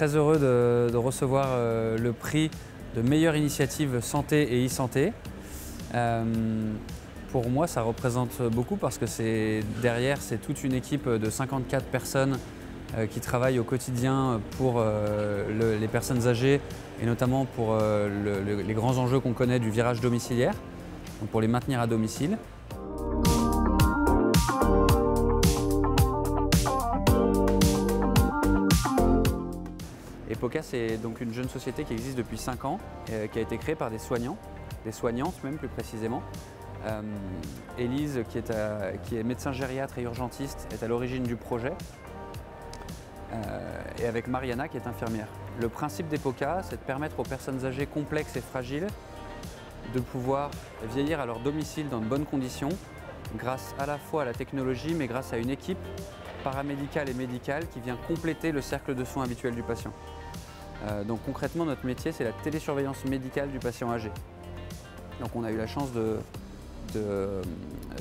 très heureux de recevoir le prix de meilleure initiative santé et e-santé. Pour moi, ça représente beaucoup parce que derrière, c'est toute une équipe de 54 personnes qui travaillent au quotidien pour les personnes âgées et notamment pour les grands enjeux qu'on connaît du virage domiciliaire, donc pour les maintenir à domicile. Epoca, c'est donc une jeune société qui existe depuis 5 ans, qui a été créée par des soignants, des soignantes même plus précisément. Élise, qui est médecin gériatre et urgentiste, est à l'origine du projet, et avec Mariana qui est infirmière. Le principe d'Epoca, c'est de permettre aux personnes âgées complexes et fragiles de pouvoir vieillir à leur domicile dans de bonnes conditions, grâce à la fois à la technologie, mais grâce à une équipe paramédicale et médicale qui vient compléter le cercle de soins habituel du patient. Donc concrètement, notre métier, c'est la télésurveillance médicale du patient âgé. Donc on a eu la chance de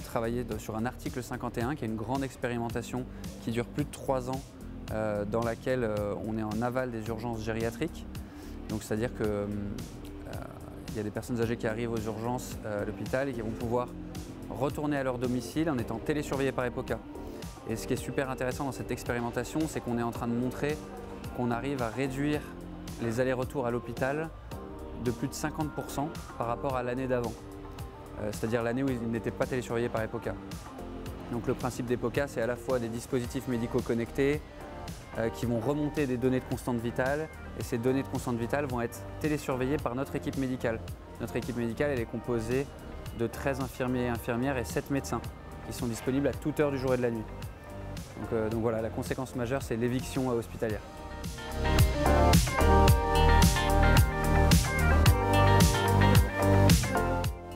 travailler sur un article 51, qui est une grande expérimentation qui dure plus de 3 ans, dans laquelle on est en aval des urgences gériatriques. Donc c'est-à-dire qu'il y a des personnes âgées qui arrivent aux urgences à l'hôpital et qui vont pouvoir retourner à leur domicile en étant télésurveillées par Epoca. Et ce qui est super intéressant dans cette expérimentation, c'est qu'on est en train de montrer qu'on arrive à réduire les allers-retours à l'hôpital de plus de 50% par rapport à l'année d'avant, c'est-à-dire l'année où ils n'étaient pas télésurveillés par Epoca. Donc le principe d'Epoca, c'est à la fois des dispositifs médicaux connectés qui vont remonter des données de constante vitale, et ces données de constante vitale vont être télésurveillées par notre équipe médicale. Notre équipe médicale, elle est composée de 13 infirmiers et infirmières et 7 médecins qui sont disponibles à toute heure du jour et de la nuit. Donc voilà, la conséquence majeure, c'est l'éviction hospitalière.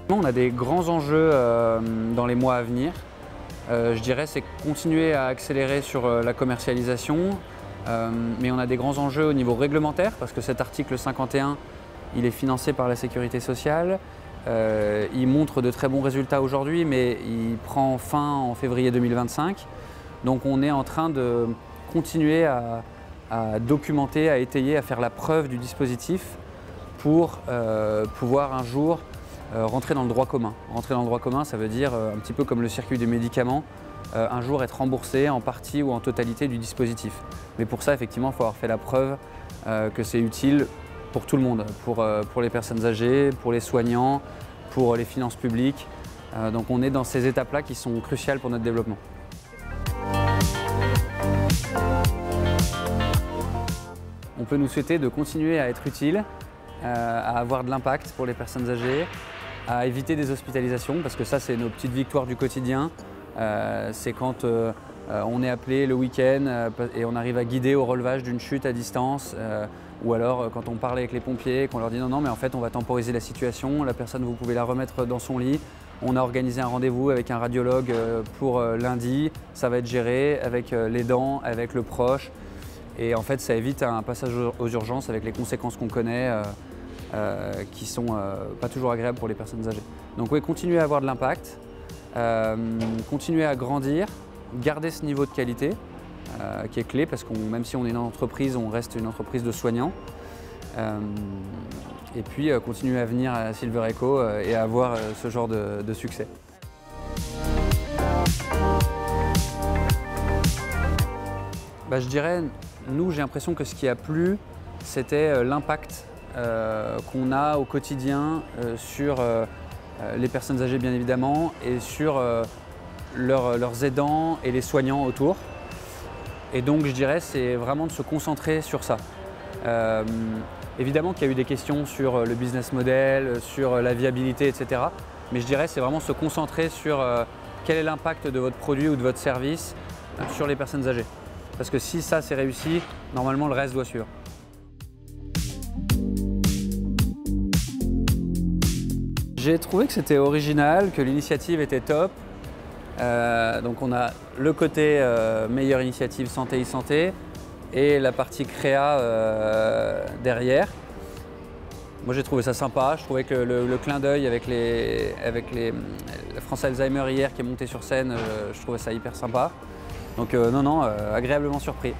On a des grands enjeux dans les mois à venir. Je dirais c'est continuer à accélérer sur la commercialisation, mais on a des grands enjeux au niveau réglementaire parce que cet article 51, il est financé par la Sécurité sociale. Il montre de très bons résultats aujourd'hui, mais il prend fin en février 2025. Donc on est en train de continuer à documenter, à étayer, à faire la preuve du dispositif pour pouvoir un jour rentrer dans le droit commun. Rentrer dans le droit commun, ça veut dire un petit peu comme le circuit des médicaments, un jour être remboursé en partie ou en totalité du dispositif. Mais pour ça, effectivement, il faut avoir fait la preuve que c'est utile pour tout le monde, pour les personnes âgées, pour les soignants, pour les finances publiques. Donc on est dans ces étapes-là qui sont cruciales pour notre développement. On peut nous souhaiter de continuer à être utile, à avoir de l'impact pour les personnes âgées, à éviter des hospitalisations, parce que ça, c'est nos petites victoires du quotidien. C'est quand on est appelé le week-end et on arrive à guider au relevage d'une chute à distance, ou alors quand on parle avec les pompiers, qu'on leur dit non, mais en fait, on va temporiser la situation, la personne, vous pouvez la remettre dans son lit. On a organisé un rendez-vous avec un radiologue pour lundi, ça va être géré avec l'aidant, avec le proche. Et en fait, ça évite un passage aux urgences avec les conséquences qu'on connaît qui sont pas toujours agréables pour les personnes âgées. Donc oui, continuer à avoir de l'impact, continuer à grandir, garder ce niveau de qualité qui est clé parce que même si on est une entreprise, on reste une entreprise de soignants. Et puis continuer à venir à Silver Eco et à avoir ce genre de succès. Je dirais, nous, j'ai l'impression que ce qui a plu, c'était l'impact qu'on a au quotidien sur les personnes âgées, bien évidemment, et sur leurs aidants et les soignants autour. Et donc, je dirais, c'est vraiment de se concentrer sur ça. Évidemment qu'il y a eu des questions sur le business model, sur la viabilité, etc. Mais je dirais, c'est vraiment se concentrer sur quel est l'impact de votre produit ou de votre service sur les personnes âgées. Parce que si ça c'est réussi, normalement le reste doit suivre. J'ai trouvé que c'était original, que l'initiative était top. Donc on a le côté meilleure initiative santé e-santé et la partie créa derrière. Moi j'ai trouvé ça sympa, je trouvais que le clin d'œil avec la France Alzheimer hier qui est montée sur scène, je trouvais ça hyper sympa. Donc non, agréablement surpris.